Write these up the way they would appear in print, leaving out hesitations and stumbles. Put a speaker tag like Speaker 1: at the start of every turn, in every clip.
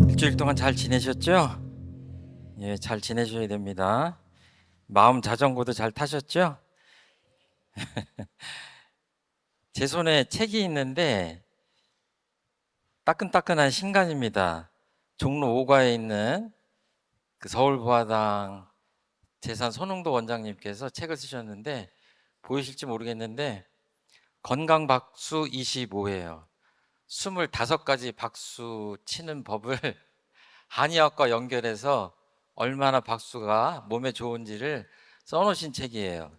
Speaker 1: 일주일 동안 잘 지내셨죠? 예, 잘 지내셔야 됩니다. 마음 자전거도 잘 타셨죠? 제 손에 책이 있는데 따끈따끈한 신간입니다. 종로 5가에 있는 그 서울부화당 재산 손흥도 원장님께서 책을 쓰셨는데 보이실지 모르겠는데 건강박수 25예요. 25가지 박수 치는 법을 한의학과 연결해서 얼마나 박수가 몸에 좋은지를 써놓으신 책이에요.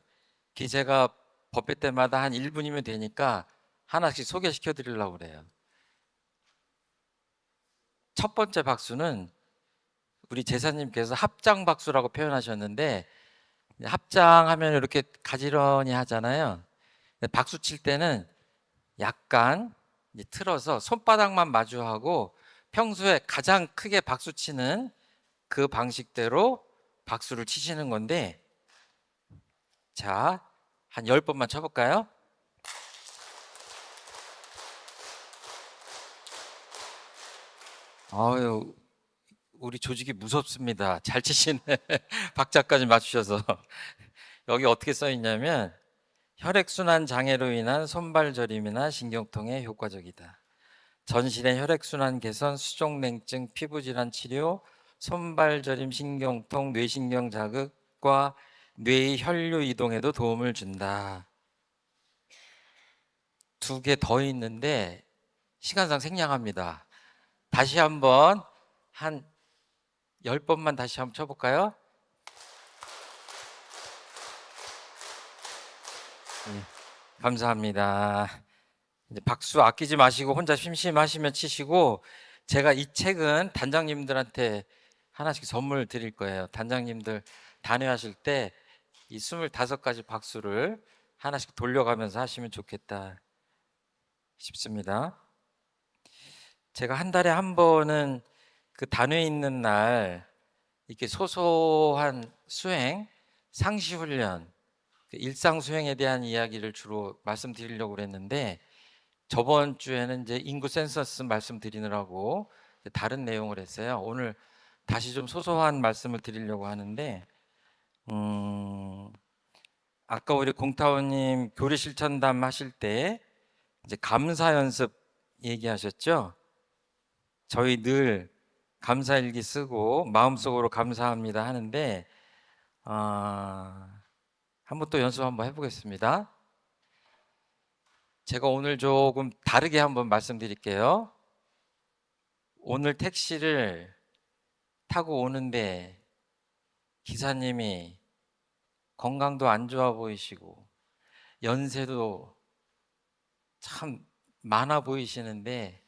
Speaker 1: 제가 법회 때마다 한 1분이면 되니까 하나씩 소개시켜 드리려고 그래요. 첫 번째 박수는 우리 제사님께서 합장박수라고 표현하셨는데, 합장하면 이렇게 가지런히 하잖아요. 박수 칠 때는 약간 틀어서 손바닥만 마주하고 평소에 가장 크게 박수 치는 그 방식대로 박수를 치시는 건데, 자, 한 10번만 쳐볼까요? 아유, 우리 조직이 무섭습니다. 잘 치시네. 박자까지 맞추셔서. 여기 어떻게 써 있냐면, 혈액순환 장애로 인한 손발 저림이나 신경통에 효과적이다. 전신의 혈액순환 개선, 수족냉증, 피부질환 치료, 손발 저림, 신경통, 뇌신경 자극과 뇌의 혈류 이동에도 도움을 준다. 두 개 더 있는데 시간상 생략합니다. 다시 한번 한 10번만 다시 한번 쳐볼까요? 네, 감사합니다. 이제 박수 아끼지 마시고 혼자 심심하시면 치시고, 제가 이 책은 단장님들한테 하나씩 선물 드릴 거예요. 단장님들 단회하실 때 이 25가지 박수를 하나씩 돌려가면서 하시면 좋겠다 싶습니다. 제가 한 달에 한 번은 그 단회 있는 날 이렇게 소소한 수행, 상시 훈련, 일상 수행에 대한 이야기를 주로 말씀드리려고 그랬는데, 저번 주에는 이제 인구 센서스 말씀드리느라고 다른 내용을 했어요. 오늘 다시 좀 소소한 말씀을 드리려고 하는데, 아까 우리 공타원님 교리 실천담 하실 때 이제 감사 연습 얘기하셨죠? 저희 늘 감사일기 쓰고 마음속으로 감사합니다 하는데, 한번 또 연습 한번 해보겠습니다. 제가 오늘 조금 다르게 한번 말씀드릴게요. 오늘 택시를 타고 오는데 기사님이 건강도 안 좋아 보이시고 연세도 참 많아 보이시는데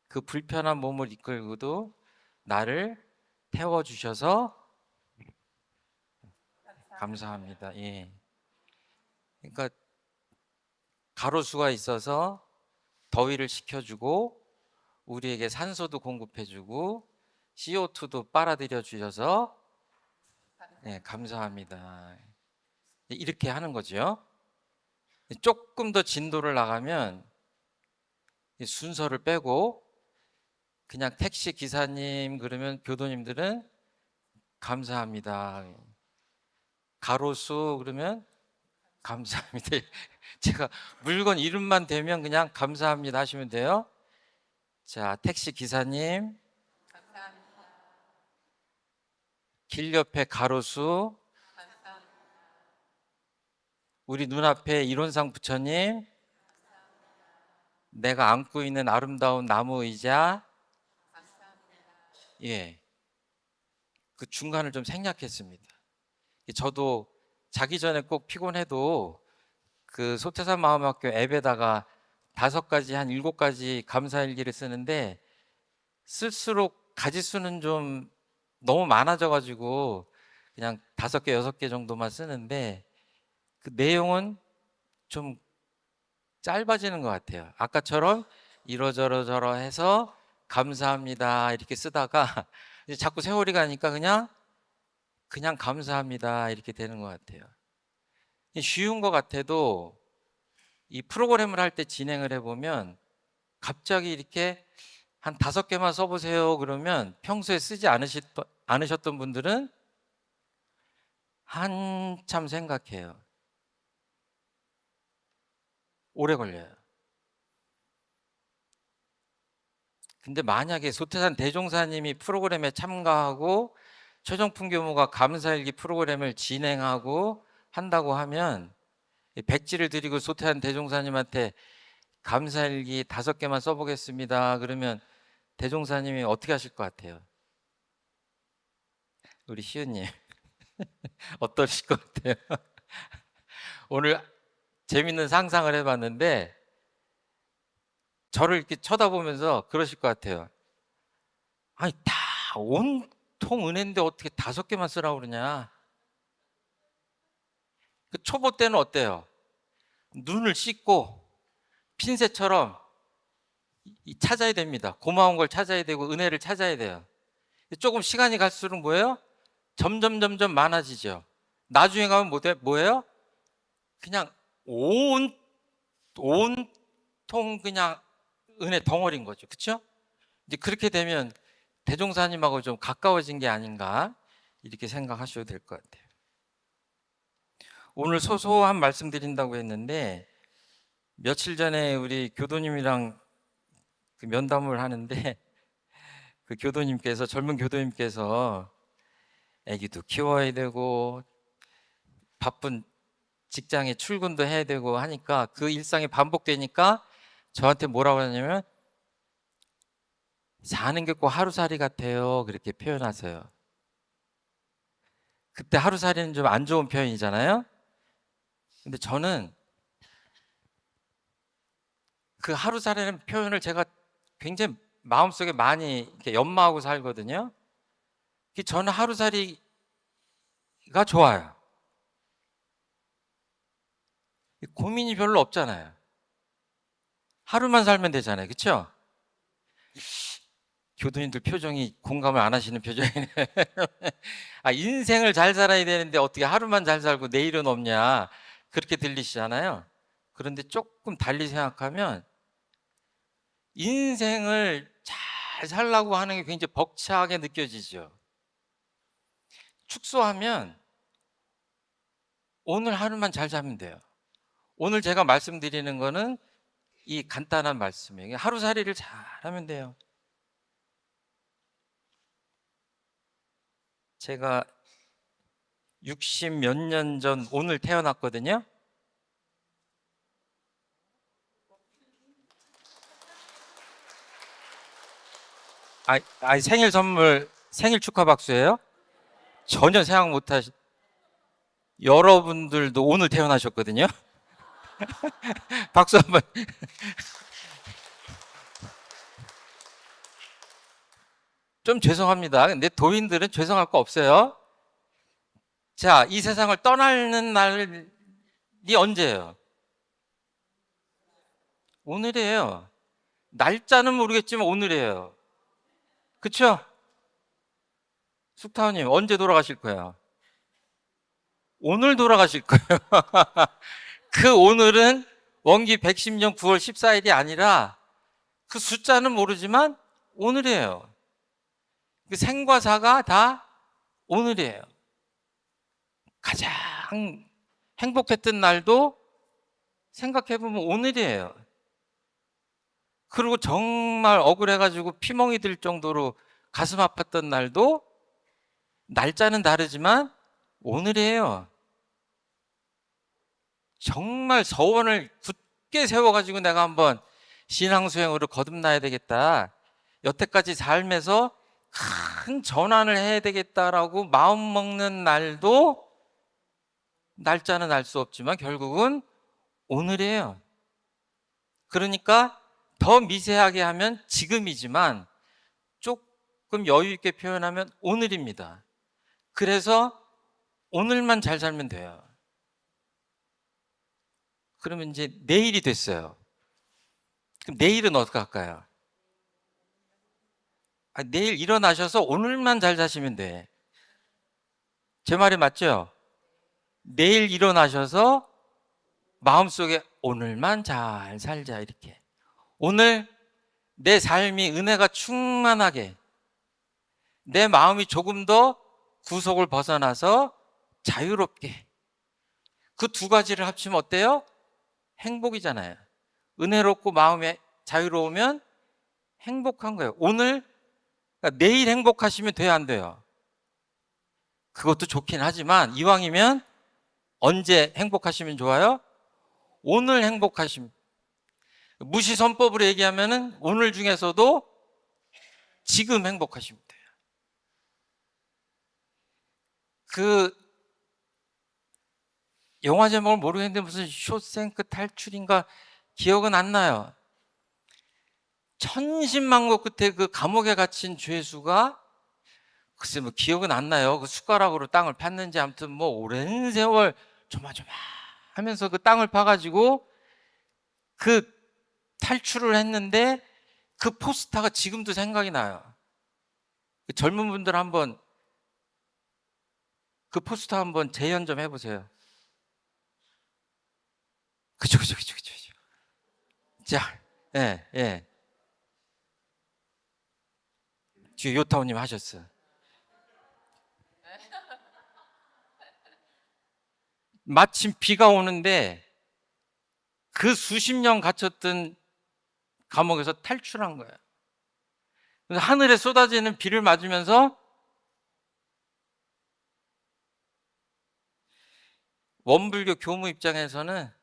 Speaker 1: 그 불편한 몸을 이끌고도 나를 태워주셔서 감사합니다. 예. 그러니까 가로수가 있어서 더위를 식혀주고 우리에게 산소도 공급해주고 CO2도 빨아들여 주셔서 네, 감사합니다. 이렇게 하는 거죠. 조금 더 진도를 나가면 순서를 빼고 그냥 택시 기사님 그러면 교도님들은 감사합니다. 가로수 그러면 감사합니다. 제가 물건 이름만 대면 그냥 감사합니다 하시면 돼요. 자, 택시 기사님, 길 옆에 가로수, 우리 눈앞에 이론상 부처님, 내가 안고 있는 아름다운 나무 의자, 예, 그 중간을 좀 생략했습니다. 저도 자기 전에 꼭 피곤해도 그 소태산 마음학교 앱에다가 5가지, 한 7가지 감사일기를 쓰는데 쓸수록 가지수는 좀 너무 많아져가지고 그냥 5개, 6개 정도만 쓰는데 그 내용은 좀 짧아지는 것 같아요. 아까처럼 이러저러저러 해서 감사합니다 이렇게 쓰다가 이제 자꾸 세월이 가니까 그냥 감사합니다 이렇게 되는 것 같아요. 쉬운 것 같아도 이 프로그램을 할 때 진행을 해보면 갑자기 이렇게 한 5개만 써보세요 그러면 평소에 쓰지 않으셨던 분들은 한참 생각해요. 오래 걸려요. 근데 만약에 소태산 대종사님이 프로그램에 참가하고 최종품 교무가 감사일기 프로그램을 진행하고 한다고 하면 백지를 드리고 소태산 대종사님한테 감사일기 5개만 써보겠습니다 그러면 대종사님이 어떻게 하실 것 같아요? 우리 시은님 어떠실 것 같아요? 오늘 재밌는 상상을 해봤는데 저를 이렇게 쳐다보면서 그러실 것 같아요. 아니 다 온통 은혜인데 어떻게 5개만 쓰라고 그러냐. 그 초보 때는 어때요? 눈을 씻고 핀셋처럼 찾아야 됩니다. 고마운 걸 찾아야 되고 은혜를 찾아야 돼요. 조금 시간이 갈수록 뭐예요? 점점 많아지죠. 나중에 가면 뭐예요? 그냥 온통 그냥 은혜 덩어리인 거죠. 그렇죠? 이제 그렇게 되면 대종사님하고 좀 가까워진 게 아닌가 이렇게 생각하셔도 될 것 같아요. 오늘 소소한 말씀 드린다고 했는데 며칠 전에 우리 교도님이랑 그 면담을 하는데 그 교도님께서 젊은 교도님께서 아기도 키워야 되고 바쁜 직장에 출근도 해야 되고 하니까 그 일상이 반복되니까 저한테 뭐라고 하냐면 사는 게 꼭 하루살이 같아요 그렇게 표현하세요. 그때 하루살이는 좀 안 좋은 표현이잖아요. 근데 저는 그 하루살이라는 표현을 제가 굉장히 마음속에 많이 이렇게 연마하고 살거든요. 저는 하루살이가 좋아요. 고민이 별로 없잖아요. 하루만 살면 되잖아요. 그렇죠? 교도님들 표정이 공감을 안 하시는 표정이네. 인생을 잘 살아야 되는데 어떻게 하루만 잘 살고 내일은 없냐 그렇게 들리시잖아요. 그런데 조금 달리 생각하면 인생을 잘 살라고 하는 게 굉장히 벅차게 느껴지죠. 축소하면 오늘 하루만 잘 살면 돼요. 오늘 제가 말씀드리는 거는 이 간단한 말씀이에요. 하루살이를 잘 하면 돼요. 제가 60 몇 년 전 오늘 태어났거든요. 생일 선물, 생일 축하 박수예요? 전혀 생각 못 하시, 여러분들도 오늘 태어나셨거든요? 박수 한번. 좀 죄송합니다. 근데 도인들은 죄송할 거 없어요. 자, 이 세상을 떠나는 날이 언제예요? 오늘이에요. 날짜는 모르겠지만 오늘이에요. 그쵸? 숙타원님, 언제 돌아가실 거예요? 오늘 돌아가실 거예요. 그 오늘은 원기 110년 9월 14일이 아니라 그 숫자는 모르지만 오늘이에요. 그 생과 사가 다 오늘이에요. 가장 행복했던 날도 생각해보면 오늘이에요. 그리고 정말 억울해가지고 피멍이 들 정도로 가슴 아팠던 날도 날짜는 다르지만 오늘이에요. 정말 서원을 굳게 세워가지고 내가 한번 신앙수행으로 거듭나야 되겠다. 여태까지 삶에서 큰 전환을 해야 되겠다라고 마음먹는 날도 날짜는 알 수 없지만 결국은 오늘이에요. 그러니까 더 미세하게 하면 지금이지만 조금 여유 있게 표현하면 오늘입니다. 그래서 오늘만 잘 살면 돼요. 그러면 이제 내일이 됐어요. 그럼 내일은 어떻게 할까요? 내일 일어나셔서 오늘만 잘 사시면 돼. 제 말이 맞죠? 내일 일어나셔서 마음속에 오늘만 잘 살자, 이렇게. 오늘 내 삶이 은혜가 충만하게, 내 마음이 조금 더 구속을 벗어나서 자유롭게. 그 두 가지를 합치면 어때요? 행복이잖아요. 은혜롭고 마음에 자유로우면 행복한 거예요. 오늘, 그러니까 내일 행복하시면 돼요, 안 돼요? 그것도 좋긴 하지만 이왕이면 언제 행복하시면 좋아요? 오늘 행복하시면. 무시선법으로 얘기하면은 오늘 중에서도 지금 행복하시면 돼요. 그 영화 제목을 모르겠는데 무슨 쇼생크 탈출인가 기억은 안 나요. 천신만고 끝에 그 감옥에 갇힌 죄수가, 글쎄 뭐 기억은 안 나요. 그 숟가락으로 땅을 팠는지, 아무튼 뭐 오랜 세월 조마조마 하면서 그 땅을 파가지고 그 탈출을 했는데, 그 포스터가 지금도 생각이 나요. 그 젊은 분들 한번 그 포스터 한번 재현 좀 해보세요. 그죠. 자, 예. 뒤에 요타오님 하셨어요. 마침 비가 오는데 그 수십 년 갇혔던 감옥에서 탈출한 거예요. 그래서 하늘에 쏟아지는 비를 맞으면서, 원불교 교무 입장에서는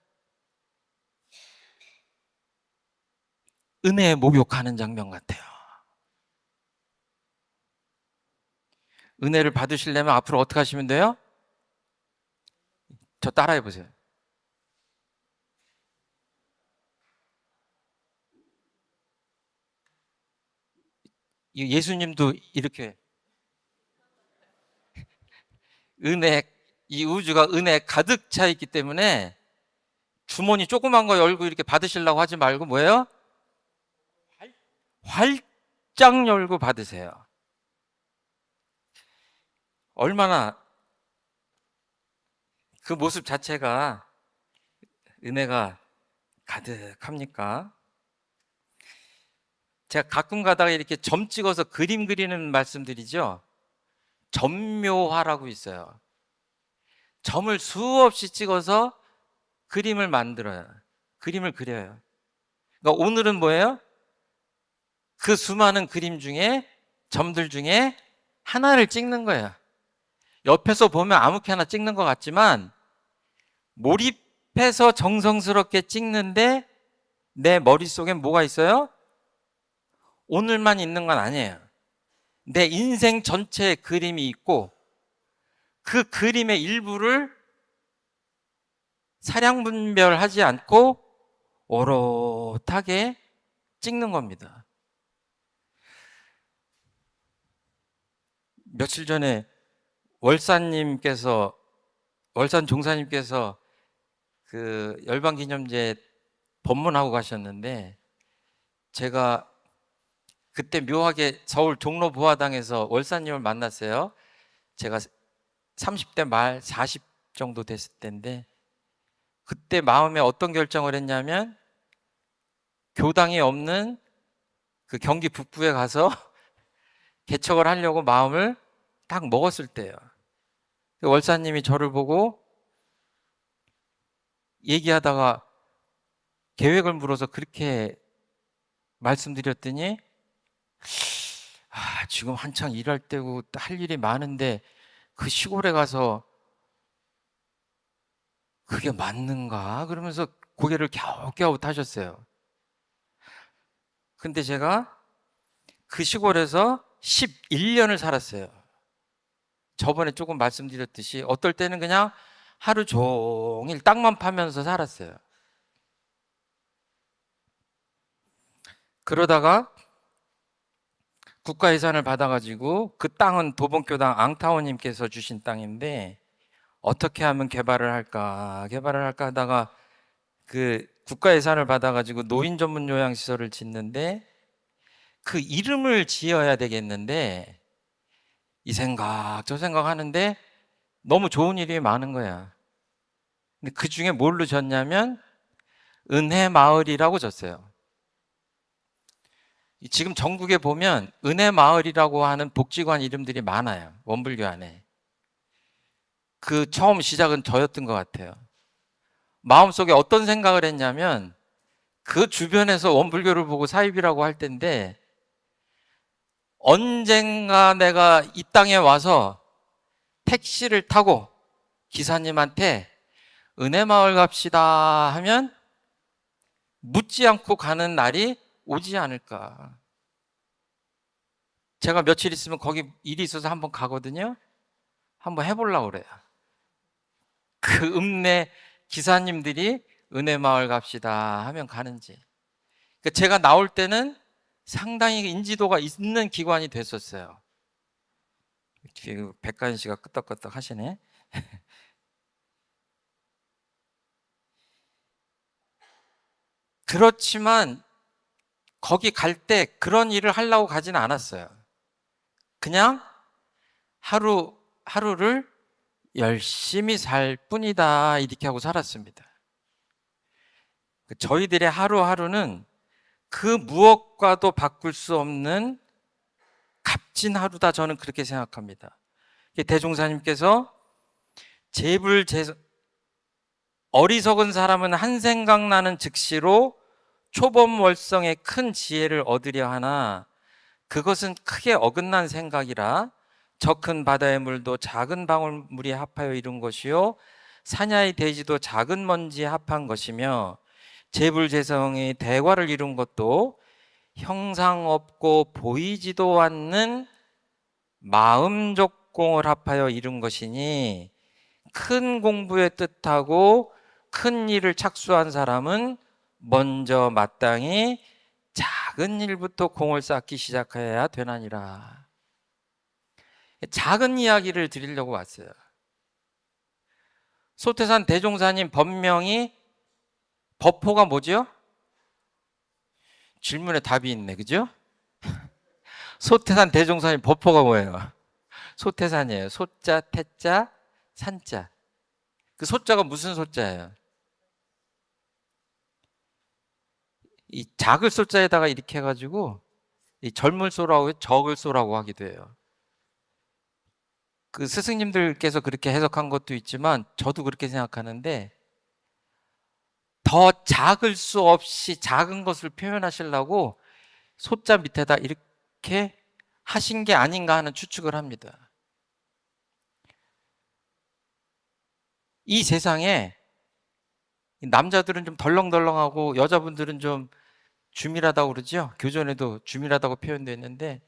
Speaker 1: 은혜에 목욕하는 장면 같아요. 은혜를 받으시려면 앞으로 어떻게 하시면 돼요? 저 따라해 보세요. 예수님도 이렇게 은혜, 이 우주가 은혜 가득 차 있기 때문에 주머니 조그만 거 열고 이렇게 받으시려고 하지 말고 뭐예요? 활짝 열고 받으세요. 얼마나 그 모습 자체가 은혜가 가득합니까? 제가 가끔 가다가 이렇게 점 찍어서 그림 그리는 말씀드리죠. 점묘화라고 있어요. 점을 수없이 찍어서 그림을 만들어요. 그림을 그려요. 그러니까 오늘은 뭐예요? 그 수많은 그림 중에, 점들 중에 하나를 찍는 거예요. 옆에서 보면 아무렇게나 찍는 것 같지만 몰입해서 정성스럽게 찍는데 내 머릿속엔 뭐가 있어요? 오늘만 있는 건 아니에요. 내 인생 전체의 그림이 있고, 그 그림의 일부를 사량 분별하지 않고 오롯하게 찍는 겁니다. 며칠 전에 월산 종사님께서 그 열방기념제 법문하고 가셨는데, 제가 그때 묘하게 서울 종로 부화당에서 월사님을 만났어요. 제가 30대 말 40 정도 됐을 때인데, 그때 마음에 어떤 결정을 했냐면, 교당이 없는 그 경기 북부에 가서 개척을 하려고 마음을 딱 먹었을 때예요. 월사님이 저를 보고 얘기하다가 계획을 물어서 그렇게 말씀드렸더니, 지금 한창 일할 때고 할 일이 많은데 그 시골에 가서 그게 맞는가? 그러면서 고개를 갸웃갸웃 하셨어요. 근데 제가 그 시골에서 11년을 살았어요. 저번에 조금 말씀드렸듯이 어떨 때는 그냥 하루 종일 땅만 파면서 살았어요. 그러다가 국가 예산을 받아가지고, 그 땅은 도봉교당 앙타오님께서 주신 땅인데 어떻게 하면 개발을 할까 하다가 그 국가 예산을 받아가지고 노인 전문 요양시설을 짓는데, 그 이름을 지어야 되겠는데 이 생각 저 생각 하는데 너무 좋은 일이 많은 거야. 근데 그 중에 뭘로 졌냐면 은혜마을이라고 졌어요. 지금 전국에 보면 은혜마을이라고 하는 복지관 이름들이 많아요. 원불교 안에. 그 처음 시작은 저였던 것 같아요. 마음속에 어떤 생각을 했냐면 그 주변에서 원불교를 보고 사입이라고 할 텐데 언젠가 내가 이 땅에 와서 택시를 타고 기사님한테 은혜마을 갑시다 하면 묻지 않고 가는 날이 오지 않을까. 제가 며칠 있으면 거기 일이 있어서 한번 가거든요. 한번 해보려고 그래요. 그 읍내 기사님들이 은혜마을 갑시다 하면 가는지. 그러니까 제가 나올 때는 상당히 인지도가 있는 기관이 됐었어요. 백가인 씨가 끄떡끄떡 하시네. 그렇지만 거기 갈 때 그런 일을 하려고 가지는 않았어요. 그냥 하루를 열심히 살 뿐이다 이렇게 하고 살았습니다. 저희들의 하루하루는 그 무엇과도 바꿀 수 없는 값진 하루다, 저는 그렇게 생각합니다. 대종사님께서 어리석은 사람은 한 생각나는 즉시로 초범월성의 큰 지혜를 얻으려 하나 그것은 크게 어긋난 생각이라 저 큰 바다의 물도 작은 방울물이 합하여 이룬 것이요 사냐의 대지도 작은 먼지에 합한 것이며 재불재성의 대과를 이룬 것도 형상 없고 보이지도 않는 마음 적공을 합하여 이룬 것이니 큰 공부에 뜻하고 큰 일을 착수한 사람은 먼저 마땅히 작은 일부터 공을 쌓기 시작해야 되나니라. 작은 이야기를 드리려고 왔어요. 소태산 대종사님 법명이 법호가 뭐죠? 질문에 답이 있네, 그죠? 소태산 대종사님 법호가 뭐예요? 소태산이에요. 소자, 태자, 산자. 그 소자가 무슨 소자예요? 이 작을 소자에다가 이렇게 해가지고 이 젊을 소라고 적을 소라고 하기도 해요. 그 스승님들께서 그렇게 해석한 것도 있지만 저도 그렇게 생각하는데 더 작을 수 없이 작은 것을 표현하시려고 소자 밑에다 이렇게 하신 게 아닌가 하는 추측을 합니다. 이 세상에 남자들은 좀 덜렁덜렁하고 여자분들은 좀 주밀하다고 그러죠. 교전에도 주밀하다고 표현되어 있는데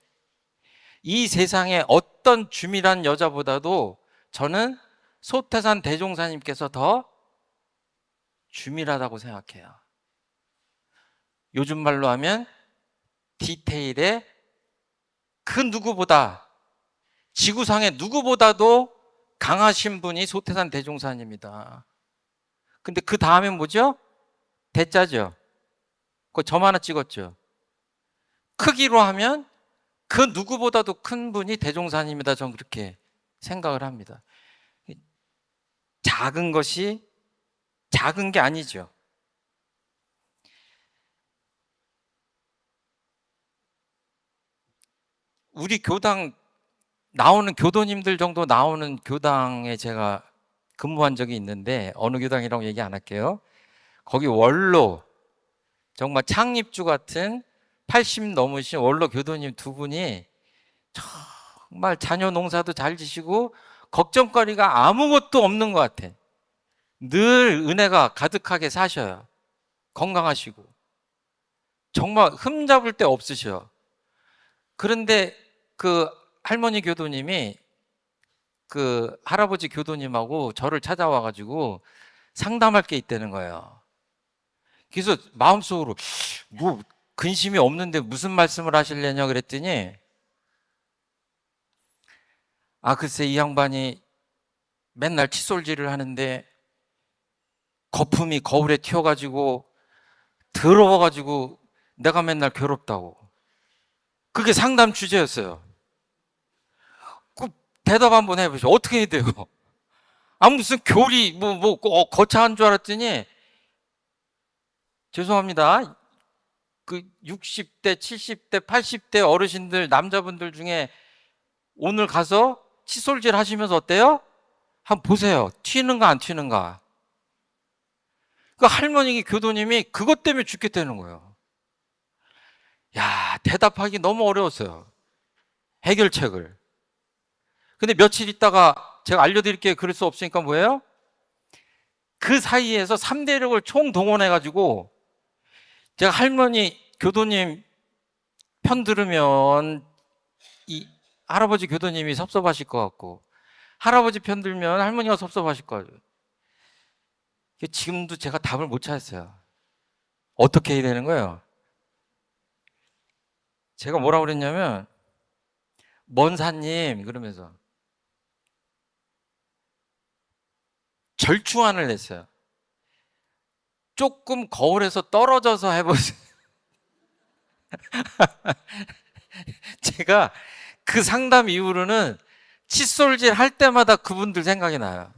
Speaker 1: 이 세상에 어떤 주밀한 여자보다도 저는 소태산 대종사님께서 더 주밀하다고 생각해요. 요즘 말로 하면 디테일에 그 누구보다 지구상의 누구보다도 강하신 분이 소태산 대종사님입니다. 근데 그 다음에 뭐죠? 대자죠. 그거 점 하나 찍었죠. 크기로 하면 그 누구보다도 큰 분이 대종사님이다. 저는 그렇게 생각을 합니다. 작은 것이 작은 게 아니죠. 우리 교당 나오는 교도님들 정도 나오는 교당에 제가 근무한 적이 있는데 어느 교당이라고 얘기 안 할게요. 거기 원로 정말 창립주 같은 80 넘으신 원로 교도님 두 분이 정말 자녀 농사도 잘 지시고 걱정거리가 아무것도 없는 것 같아. 늘 은혜가 가득하게 사셔요. 건강하시고 정말 흠잡을 데 없으셔. 그런데 그 할머니 교도님이 그 할아버지 교도님하고 저를 찾아와가지고 상담할 게 있다는 거예요. 그래서 마음속으로 뭐 근심이 없는데 무슨 말씀을 하시려냐 그랬더니 글쎄 이 양반이 맨날 칫솔질을 하는데 거품이 거울에 튀어가지고 더러워가지고 내가 맨날 괴롭다고. 그게 상담 주제였어요. 그 대답 한번 해보시죠. 어떻게 해야 돼요? 아, 무슨 교리, 거창한 줄 알았더니, 죄송합니다. 그 60대, 70대, 80대 어르신들, 남자분들 중에 오늘 가서 칫솔질 하시면서 어때요? 한번 보세요. 튀는가, 안 튀는가. 그 할머니 교도님이 그것 때문에 죽겠다는 거예요. 야, 대답하기 너무 어려웠어요. 해결책을. 근데 며칠 있다가 제가 알려드릴게요. 그럴 수 없으니까 뭐예요? 그 사이에서 3대력을 총동원해가지고 제가 할머니 교도님 편 들으면 이 할아버지 교도님이 섭섭하실 것 같고, 할아버지 편 들면 할머니가 섭섭하실 것 같아요. 지금도 제가 답을 못 찾았어요. 어떻게 해야 되는 거예요? 제가 뭐라고 그랬냐면, 먼사님 그러면서 절충안을 냈어요. 조금 거울에서 떨어져서 해보세요. 제가 그 상담 이후로는 칫솔질 할 때마다 그분들 생각이 나요.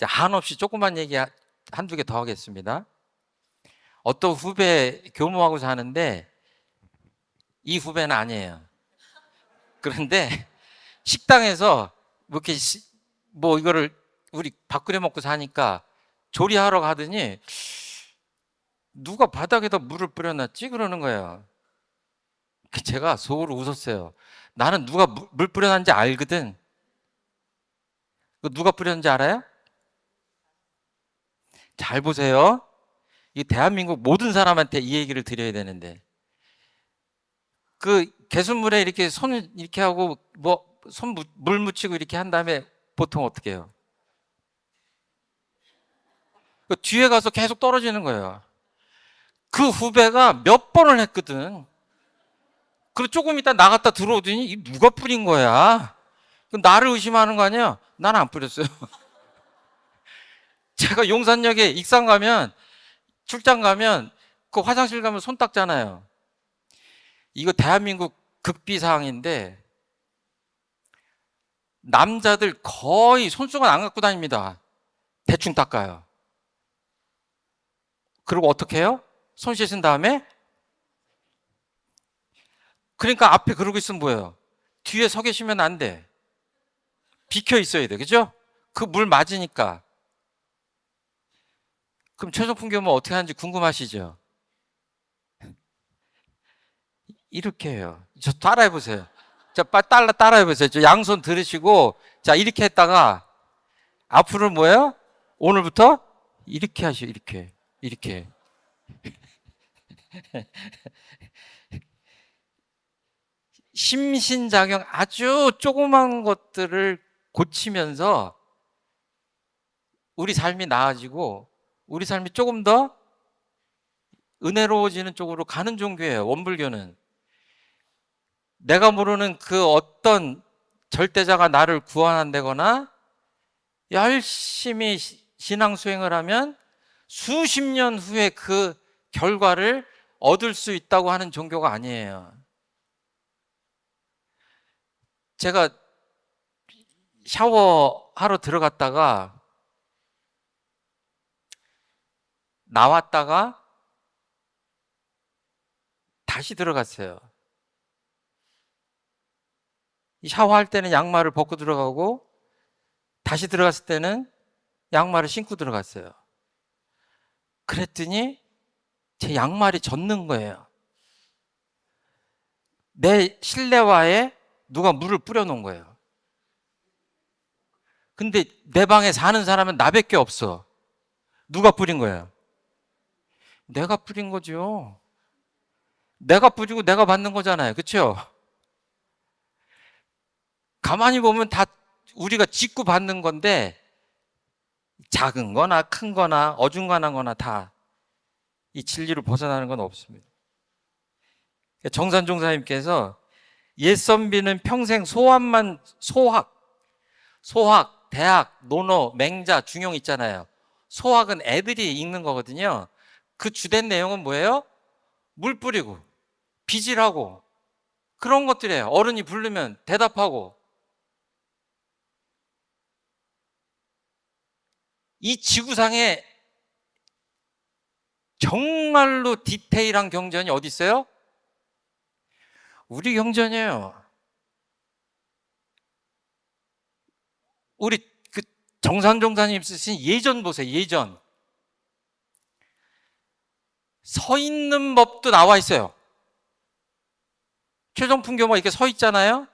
Speaker 1: 한없이 조그만 얘기 한두 개 더 하겠습니다. 어떤 후배 교무하고 사는데, 이 후배는 아니에요. 그런데 식당에서 뭐 이렇게 뭐 이거를 우리 밥 끓여 먹고 사니까 조리하러 가더니 누가 바닥에다 물을 뿌려놨지? 그러는 거예요. 제가 속으로 웃었어요. 나는 누가 물 뿌려놨는지 알거든. 누가 뿌렸는지 알아요? 잘 보세요. 이 대한민국 모든 사람한테 이 얘기를 드려야 되는데, 그 개수물에 이렇게 손을 이렇게 하고 뭐 손 물 묻히고 이렇게 한 다음에 보통 어떻게 해요? 그 뒤에 가서 계속 떨어지는 거예요. 그 후배가 몇 번을 했거든. 그리고 조금 있다 나갔다 들어오더니 이 누가 뿌린 거야? 나를 의심하는 거 아니야? 나는 안 뿌렸어요. 제가 용산역에 익산 가면, 출장 가면 그 화장실 가면 손 닦잖아요. 이거 대한민국 극비사항인데 남자들 거의 손수건 안 갖고 다닙니다. 대충 닦아요. 그리고 어떻게 해요? 손 씻은 다음에, 그러니까 앞에 그러고 있으면 뭐예요? 뒤에 서 계시면 안 돼. 비켜 있어야 돼. 그죠? 그 물 맞으니까. 그럼 최종품 교무 어떻게 하는지 궁금하시죠? 이렇게 해요. 저 따라해 보세요. 자, 따라해 보세요. 저 양손 들으시고, 자, 이렇게 했다가 앞으로 뭐예요? 오늘부터 이렇게 하시오. 이렇게. 이렇게. 심신작용 아주 조그만 것들을 고치면서 우리 삶이 나아지고 우리 삶이 조금 더 은혜로워지는 쪽으로 가는 종교예요. 원불교는. 내가 모르는 그 어떤 절대자가 나를 구원한다거나 열심히 신앙 수행을 하면 수십 년 후에 그 결과를 얻을 수 있다고 하는 종교가 아니에요. 제가 샤워하러 들어갔다가 나왔다가 다시 들어갔어요. 샤워할 때는 양말을 벗고 들어가고 다시 들어갔을 때는 양말을 신고 들어갔어요. 그랬더니 제 양말이 젖는 거예요. 내 실내화에 누가 물을 뿌려놓은 거예요. 근데 내 방에 사는 사람은 나밖에 없어. 누가 뿌린 거예요? 내가 뿌린 거죠. 내가 뿌리고 내가 받는 거잖아요. 그렇죠? 가만히 보면 다 우리가 짓고 받는 건데, 작은 거나 큰 거나 어중간한 거나 다 이 진리를 벗어나는 건 없습니다. 정산 종사님께서 옛선비는 평생 소학, 대학, 논어, 맹자, 중용 있잖아요. 소학은 애들이 읽는 거거든요. 그 주된 내용은 뭐예요? 물 뿌리고 빚이라고 그런 것들이에요. 어른이 부르면 대답하고. 이 지구상에 정말로 디테일한 경전이 어디 있어요? 우리 경전이에요. 우리 그 정산종사님 쓰신 예전 보세요. 예전 서 있는 법도 나와 있어요. 최종풍교가 이렇게 서 있잖아요.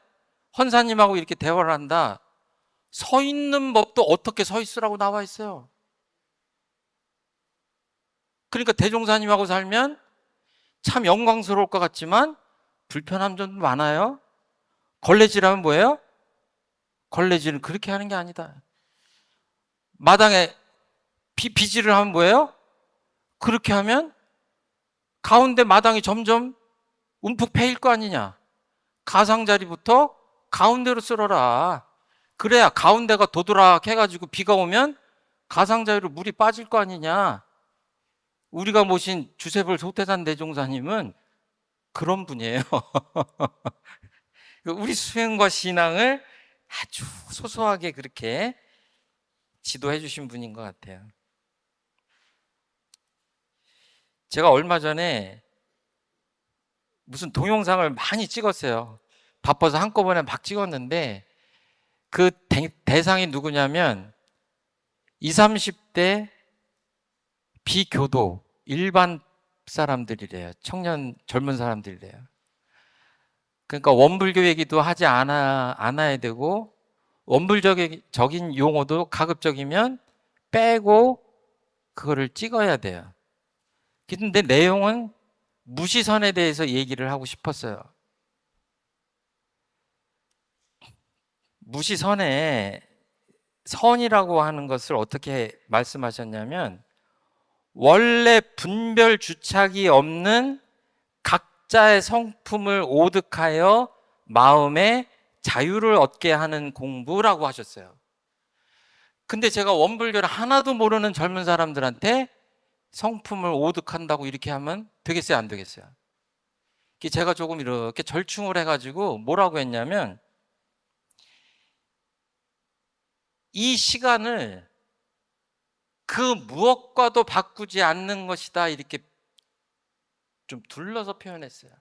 Speaker 1: 헌사님하고 이렇게 대화를 한다. 서 있는 법도 어떻게 서 있으라고 나와 있어요. 그러니까 대종사님하고 살면 참 영광스러울 것 같지만 불편한 점도 많아요. 걸레질하면 뭐예요? 걸레질은 그렇게 하는 게 아니다. 마당에 비질을 하면 뭐예요? 그렇게 하면 가운데 마당이 점점 움푹 패일 거 아니냐. 가상자리부터 가운데로 쓸어라. 그래야 가운데가 도드락 해가지고 비가 오면 가상자리로 물이 빠질 거 아니냐. 우리가 모신 주세벌 소태산 대종사님은 그런 분이에요. 우리 수행과 신앙을 아주 소소하게 그렇게 지도해 주신 분인 것 같아요. 제가 얼마 전에 무슨 동영상을 많이 찍었어요. 바빠서 한꺼번에 막 찍었는데 그 대상이 누구냐면 20, 30대 비교도 일반 사람들이래요. 청년 젊은 사람들이래요. 그러니까 원불교 얘기도 하지 않아야 되고 원불적인 용어도 가급적이면 빼고 그거를 찍어야 돼요. 근데 내용은 무시선에 대해서 얘기를 하고 싶었어요. 무시선에 선이라고 하는 것을 어떻게 말씀하셨냐면 원래 분별 주착이 없는 각자의 성품을 오득하여 마음의 자유를 얻게 하는 공부라고 하셨어요. 근데 제가 원불교를 하나도 모르는 젊은 사람들한테 성품을 오득한다고 이렇게 하면 되겠어요? 안 되겠어요? 제가 조금 이렇게 절충을 해가지고 뭐라고 했냐면 이 시간을 그 무엇과도 바꾸지 않는 것이다 이렇게 좀 둘러서 표현했어요.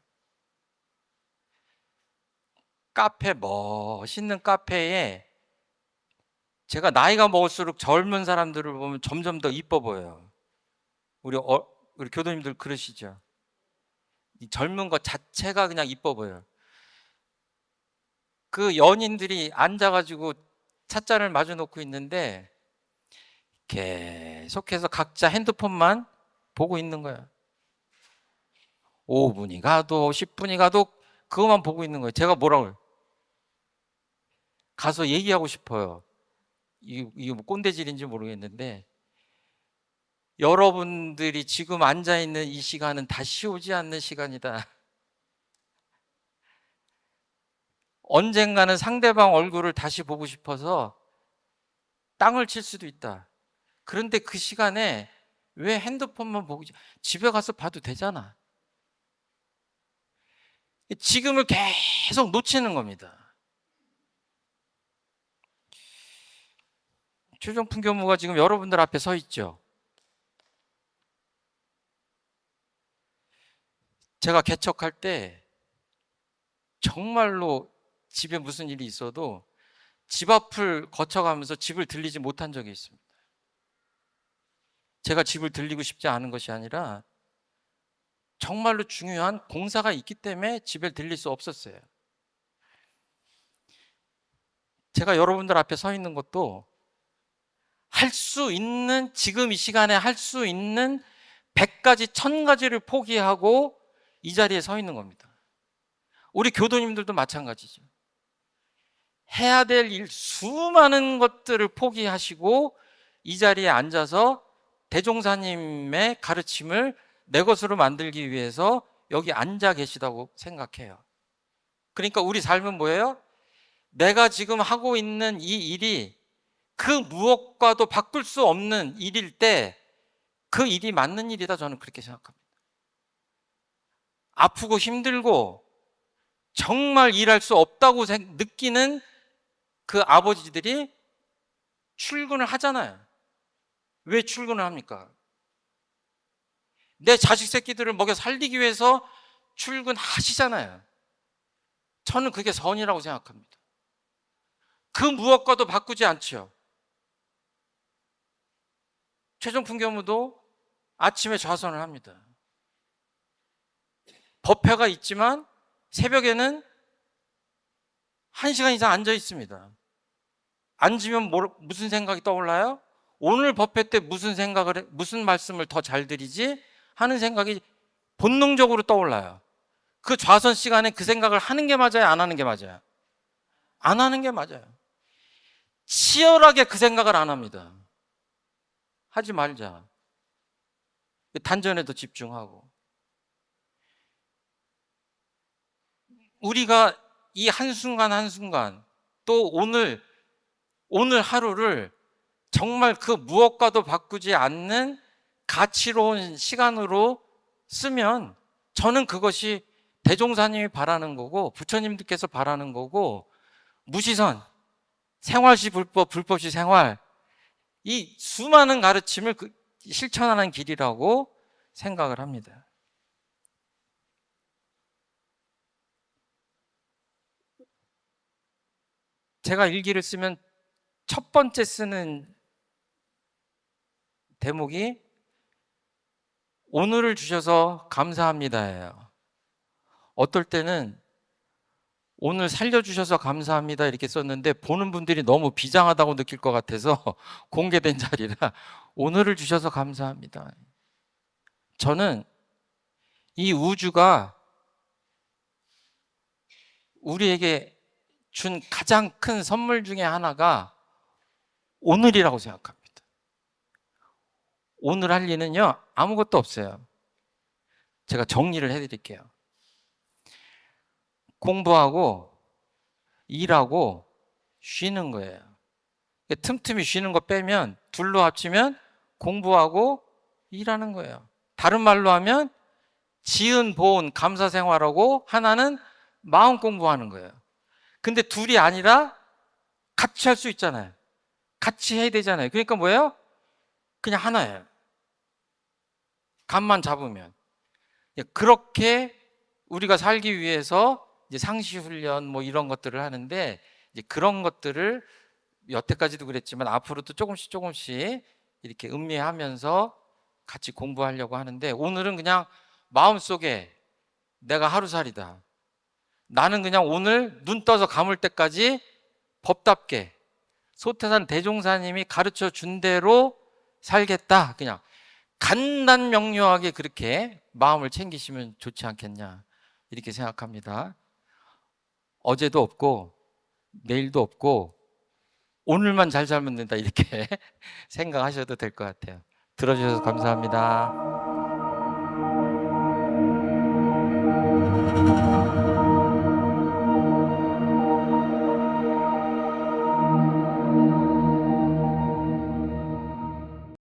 Speaker 1: 멋있는 카페에 제가 나이가 먹을수록 젊은 사람들을 보면 점점 더 이뻐 보여요. 우리 교도님들 그러시죠? 이 젊은 것 자체가 그냥 이뻐 보여요. 그 연인들이 앉아가지고 찻잔을 마주 놓고 있는데 계속해서 각자 핸드폰만 보고 있는 거예요. 5분이 가도 10분이 가도 그것만 보고 있는 거예요. 제가 뭐라고 해요? 가서 얘기하고 싶어요. 이게 뭐 꼰대질인지 모르겠는데 여러분들이 지금 앉아있는 이 시간은 다시 오지 않는 시간이다. 언젠가는 상대방 얼굴을 다시 보고 싶어서 땅을 칠 수도 있다. 그런데 그 시간에 왜 핸드폰만 보고 집에 가서 봐도 되잖아. 지금을 계속 놓치는 겁니다. 최종풍교무가 지금 여러분들 앞에 서 있죠. 제가 개척할 때 정말로 집에 무슨 일이 있어도 집 앞을 거쳐가면서 집을 들리지 못한 적이 있습니다. 제가 집을 들리고 싶지 않은 것이 아니라 정말로 중요한 공사가 있기 때문에 집에 들릴 수 없었어요. 제가 여러분들 앞에 서 있는 것도 할 수 있는, 지금 이 시간에 할 수 있는 100가지, 1000가지를 포기하고 이 자리에 서 있는 겁니다. 우리 교도님들도 마찬가지죠. 해야 될 일, 수많은 것들을 포기하시고 이 자리에 앉아서 대종사님의 가르침을 내 것으로 만들기 위해서 여기 앉아 계시다고 생각해요. 그러니까 우리 삶은 뭐예요? 내가 지금 하고 있는 이 일이 그 무엇과도 바꿀 수 없는 일일 때 그 일이 맞는 일이다, 저는 그렇게 생각합니다. 아프고 힘들고 정말 일할 수 없다고 느끼는 그 아버지들이 출근을 하잖아요. 왜 출근을 합니까? 내 자식 새끼들을 먹여 살리기 위해서 출근하시잖아요. 저는 그게 선이라고 생각합니다. 그 무엇과도 바꾸지 않죠. 최종품 교무도 아침에 좌선을 합니다. 법회가 있지만 새벽에는 1시간 이상 앉아 있습니다. 앉으면 무슨 생각이 떠올라요? 오늘 법회 때 무슨 말씀을 더 잘 드리지? 하는 생각이 본능적으로 떠올라요. 그 좌선 시간에 그 생각을 하는 게 맞아요? 안 하는 게 맞아요? 안 하는 게 맞아요. 치열하게 그 생각을 안 합니다. 하지 말자. 단전에도 집중하고. 우리가 이 한순간 한순간 또 오늘 하루를 정말 그 무엇과도 바꾸지 않는 가치로운 시간으로 쓰면 저는 그것이 대종사님이 바라는 거고 부처님들께서 바라는 거고 무시선, 생활시 불법, 불법시 생활 이 수많은 가르침을 실천하는 길이라고 생각을 합니다. 제가 일기를 쓰면 첫 번째 쓰는 대목이 오늘을 주셔서 감사합니다예요. 어떨 때는 오늘 살려주셔서 감사합니다 이렇게 썼는데 보는 분들이 너무 비장하다고 느낄 것 같아서 공개된 자리라 오늘을 주셔서 감사합니다. 저는 이 우주가 우리에게 준 가장 큰 선물 중에 하나가 오늘이라고 생각합니다. 오늘 할 일은요 아무것도 없어요. 제가 정리를 해드릴게요. 공부하고 일하고 쉬는 거예요. 틈틈이 쉬는 거 빼면 둘로 합치면 공부하고 일하는 거예요. 다른 말로 하면 지은 보은 감사 생활하고 하나는 마음 공부하는 거예요. 근데 둘이 아니라 같이 할 수 있잖아요. 같이 해야 되잖아요. 그러니까 뭐예요? 그냥 하나예요. 감만 잡으면. 그렇게 우리가 살기 위해서 이제 상시훈련 뭐 이런 것들을 하는데 이제 그런 것들을 여태까지도 그랬지만 앞으로도 조금씩 이렇게 음미하면서 같이 공부하려고 하는데 오늘은 그냥 마음속에 내가 하루살이다. 나는 그냥 오늘 눈 떠서 감을 때까지 법답게 소태산 대종사님이 가르쳐 준 대로 살겠다. 그냥 간단명료하게 그렇게 마음을 챙기시면 좋지 않겠냐 이렇게 생각합니다. 어제도 없고 내일도 없고 오늘만 잘 살면 된다 이렇게 생각하셔도 될 것 같아요. 들어주셔서 감사합니다.